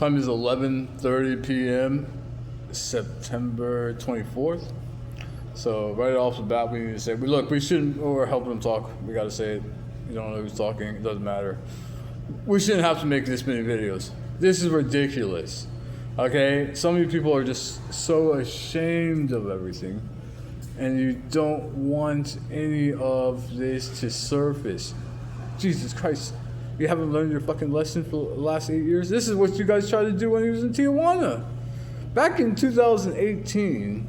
Time is 11:30 p.m. September 24th. So right off the bat, we need to say, look, we shouldn't, we're helping them talk. We got to say it. You don't know who's talking. It doesn't matter. We shouldn't have to make this many videos. This is ridiculous. Okay? Some of you people are just so ashamed of everything, and you don't want any of this to surface. Jesus Christ. You haven't learned your fucking lesson for the last 8 years? This is what you guys tried to do when he was in Tijuana. Back in 2018,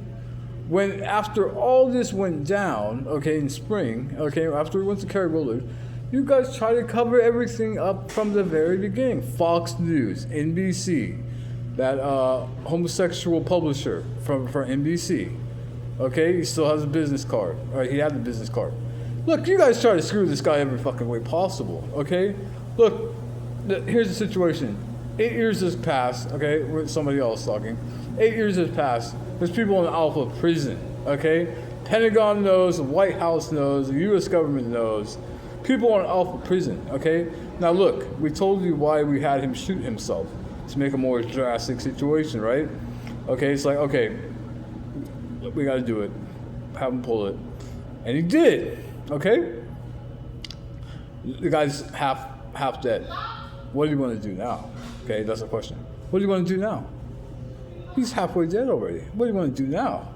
when after all this went down, okay, in spring, okay, after we went to Kerry Willard, you guys tried to cover everything up from the very beginning. Fox News, NBC, that homosexual publisher from NBC, okay, he still has a business card, or he had the business card. Look, you guys try to screw this guy every fucking way possible, okay? Look, here's the situation. 8 years has passed, okay, with somebody else talking. 8 years has passed. There's people in Alpha prison, okay? Pentagon knows, the White House knows, the U.S. government knows. People in Alpha prison, okay? Now look, we told you why we had him shoot himself, to make a more drastic situation, right? Okay, it's like, okay, we gotta do it. Have him pull it. And he did. Okay? The guy's half dead. What do you want to do now? Okay, that's the question. What do you want to do now? He's halfway dead already. What do you want to do now?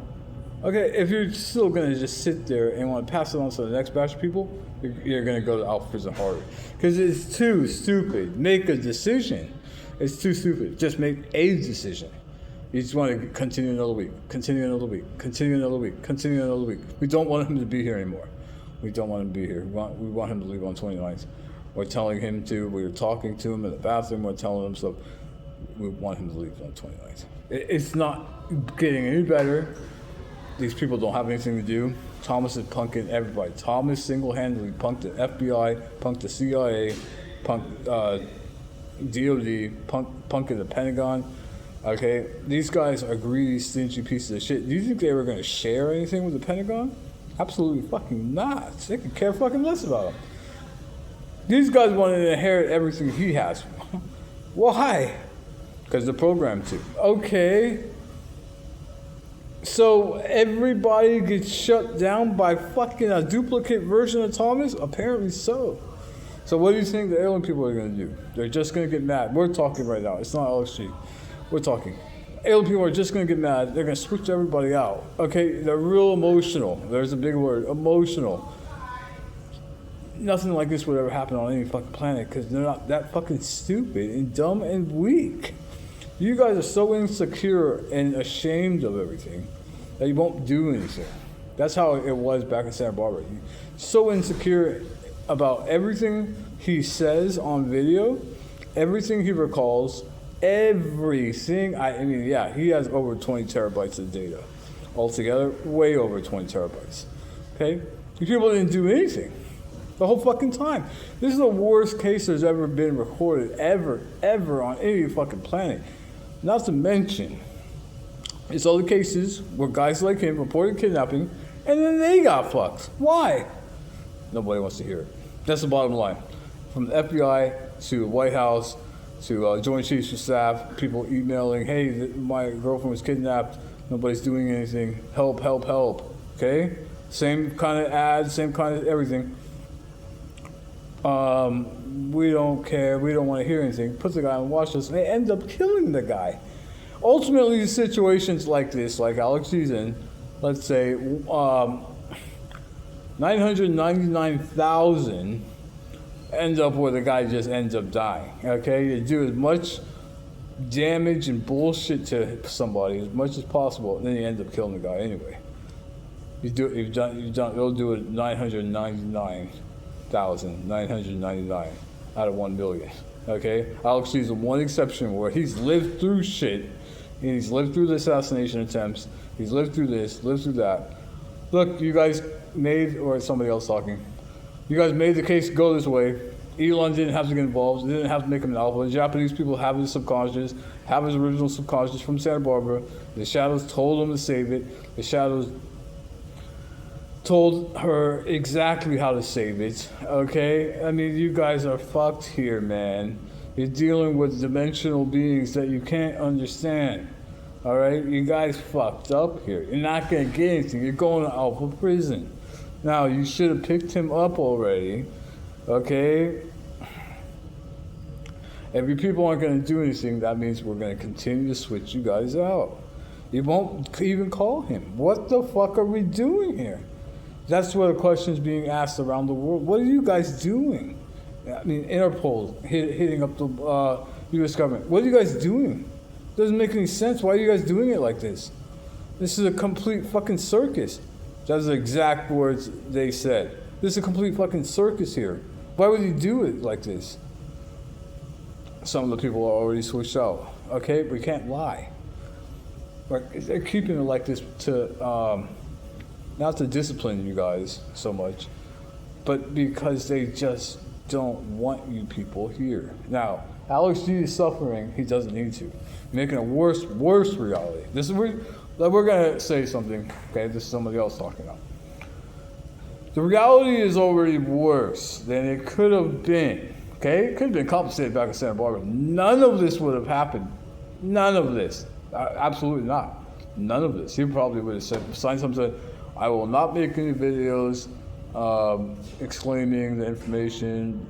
Okay, if you're still going to just sit there and want to pass it on to the next batch of people, you're going to go to Alpha prison harder. Because it's too stupid. Make a decision. It's too stupid. Just make a decision. You just want to continue another week, continue another week, continue another week, continue another week. We don't want him to be here anymore. We don't want him to be here. We want him to leave on 29th. We're telling him to. We're talking to him in the bathroom. We're telling him stuff. We want him to leave on 29th. It's not getting any better. These people don't have anything to do. Thomas is punking everybody. Thomas single-handedly punked the FBI, punked the CIA, punked DOD, punked the Pentagon. Okay? These guys are greedy, stingy pieces of shit. Do you think they were going to share anything with the Pentagon? Absolutely fucking not. They could care fucking less about him. These guys want to inherit everything he has. Why? Because they're programmed to. Okay. So everybody gets shut down by fucking a duplicate version of Thomas? Apparently so. So what do you think the alien people are going to do? They're just going to get mad. We're talking right now. It's not LSG. We're talking. Alien people are just going to get mad. They're going to switch everybody out. Okay? They're real emotional. There's a big word. Emotional. Nothing like this would ever happen on any fucking planet because they're not that fucking stupid and dumb and weak. You guys are so insecure and ashamed of everything that you won't do anything. That's how it was back in Santa Barbara. So insecure about everything he says on video, everything he recalls, everything. I mean, yeah, he has over 20 terabytes of data altogether, way over 20 terabytes. Okay? These people didn't do anything the whole fucking time. This is the worst case there's ever been recorded, ever on any fucking planet. Not to mention, it's other cases where guys like him reported kidnapping, and then they got fucked. Why? Nobody wants to hear it. That's the bottom line. From the FBI to the White House to Joint Chiefs of Staff, people emailing, hey, my girlfriend was kidnapped, nobody's doing anything, help, help, help, okay? Same kind of ads, same kind of everything. We don't care, we don't want to hear anything. Puts the guy on watch list, and they end up killing the guy. Ultimately, situations like this, like Alex is in, let's say, 999,000 end up where the guy just ends up dying. Okay, you do as much damage and bullshit to somebody as much as possible, and then you end up killing the guy anyway. You'll do it 999,999 out of 1 million. Okay, Alex is the one exception where he's lived through shit, and he's lived through the assassination attempts. He's lived through this, lived through that. Look, you guys made, or somebody else talking, you guys made the case go this way. Elon didn't have to get involved. They didn't have to make him an alpha. The Japanese people have his subconscious, have his original subconscious from Santa Barbara. The Shadows told him to save it. The Shadows told her exactly how to save it, okay? I mean, you guys are fucked here, man. You're dealing with dimensional beings that you can't understand. All right? You guys fucked up here. You're not going to get anything. You're going to Alpha Prison. Now, you should have picked him up already. Okay? If you people aren't going to do anything, that means we're going to continue to switch you guys out. You won't even call him. What the fuck are we doing here? That's what the question's being asked around the world. What are you guys doing? I mean, Interpol hitting up the U.S. government. What are you guys doing? Doesn't make any sense. Why are you guys doing it like this? This is a complete fucking circus. That's the exact words they said. This is a complete fucking circus here. Why would you do it like this? Some of the people are already switched out. Okay, we can't lie. But they're keeping it like this to not to discipline you guys so much, but because they just don't want you people here. Now, Alex G is suffering. He doesn't need to. Making a worse reality. This is we're gonna say something. Okay, this is somebody else talking now. The reality is already worse than it could have been. Okay, it could have been compensated back in Santa Barbara. None of this would have happened. None of this. Absolutely not. None of this. He probably would have signed something that I will not make any videos exclaiming the information,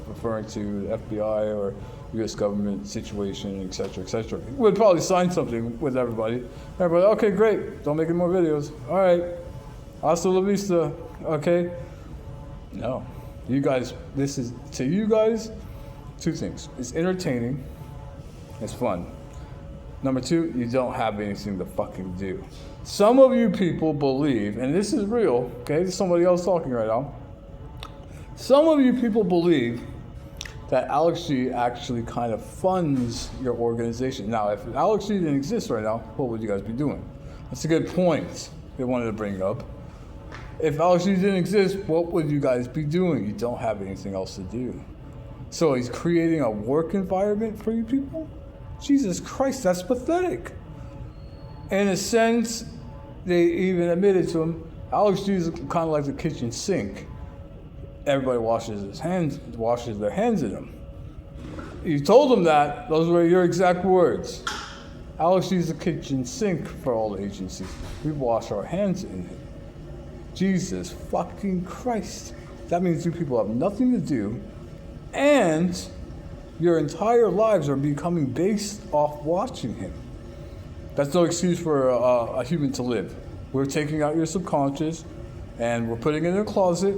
referring to the FBI or U.S. government situation, etc., etc. He would probably sign something with everybody. Everybody, okay, great. Don't make any more videos. All right. Hasta la vista. Okay. No. You guys, this is, to you guys, two things. It's entertaining. It's fun. Number two, you don't have anything to fucking do. Some of you people believe, and this is real, okay, this is somebody else talking right now. Some of you people believe that Alex G actually kind of funds your organization. Now, if Alex G didn't exist right now, what would you guys be doing? That's a good point they wanted to bring up. If Alex G didn't exist, what would you guys be doing? You don't have anything else to do. So he's creating a work environment for you people? Jesus Christ, that's pathetic. In a sense, they even admitted to him, Alex G is kind of like the kitchen sink. Everybody washes their hands in them. You told them that, those were your exact words. Alex G is the kitchen sink for all the agencies. We wash our hands in it. Jesus fucking Christ. That means you people have nothing to do, and your entire lives are becoming based off watching him. That's no excuse for a human to live. We're taking out your subconscious, and we're putting it in a closet,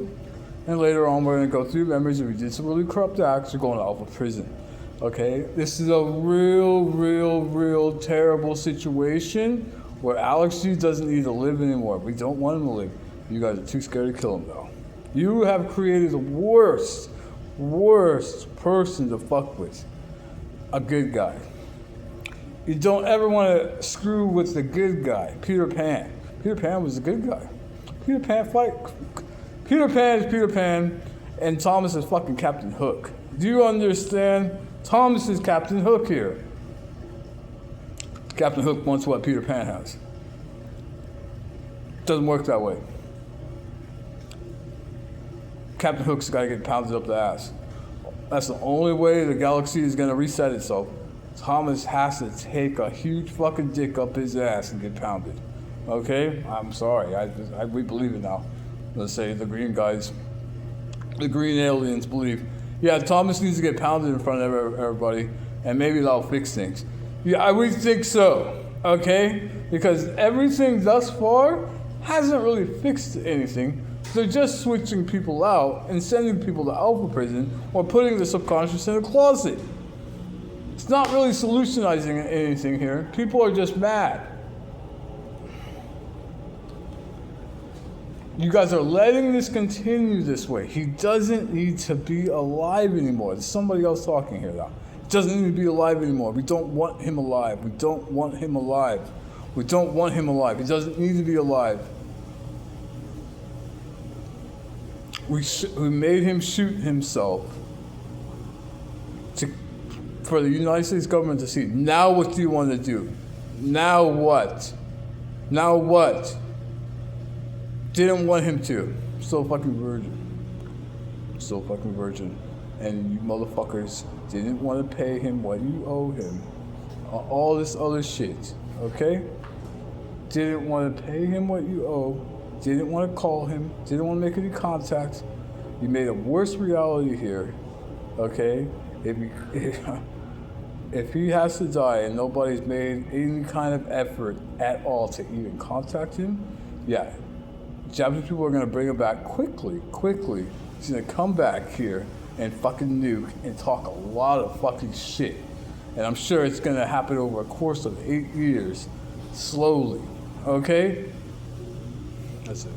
and later on we're going to go through memories. If you did some really corrupt acts, you're going to Alpha Prison. Okay? This is a real terrible situation where Alex G doesn't need to live anymore. We don't want him to live. You guys are too scared to kill him, though. You have created the worst person to fuck with. A good guy. You don't ever want to screw with the good guy, Peter Pan. Peter Pan was a good guy. Peter Pan is Peter Pan, and Thomas is fucking Captain Hook. Do you understand? Thomas is Captain Hook here. Captain Hook wants what Peter Pan has. Doesn't work that way. Captain Hook's got to get pounded up the ass. That's the only way the galaxy is going to reset itself. Thomas has to take a huge fucking dick up his ass and get pounded. Okay? I'm sorry. We believe it now. Let's say the green guys, the green aliens believe, yeah, Thomas needs to get pounded in front of everybody, and maybe that'll fix things. Yeah, we think so. Okay? Because everything thus far hasn't really fixed anything. They're just switching people out and sending people to Alpha Prison or putting the subconscious in a closet. It's not really solutionizing anything here. People are just mad. You guys are letting this continue this way. He doesn't need to be alive anymore. There's somebody else talking here now. He doesn't need to be alive anymore. We don't want him alive. We don't want him alive. We don't want him alive. He doesn't need to be alive. We made him shoot himself for the United States government to see. Now what do you want to do? Now what? Now what? Didn't want him to. Still fucking virgin. Still fucking virgin. and you motherfuckers didn't want to pay him what you owe him, all this other shit, okay? Didn't want to pay him what you owe, didn't want to call him, didn't want to make any contact. You made a worse reality here, okay? If he has to die and nobody's made any kind of effort at all to even contact him, yeah, Japanese people are gonna bring him back quickly. He's gonna come back here and fucking nuke and talk a lot of fucking shit. And I'm sure it's gonna happen over a course of 8 years, slowly, okay? That's it.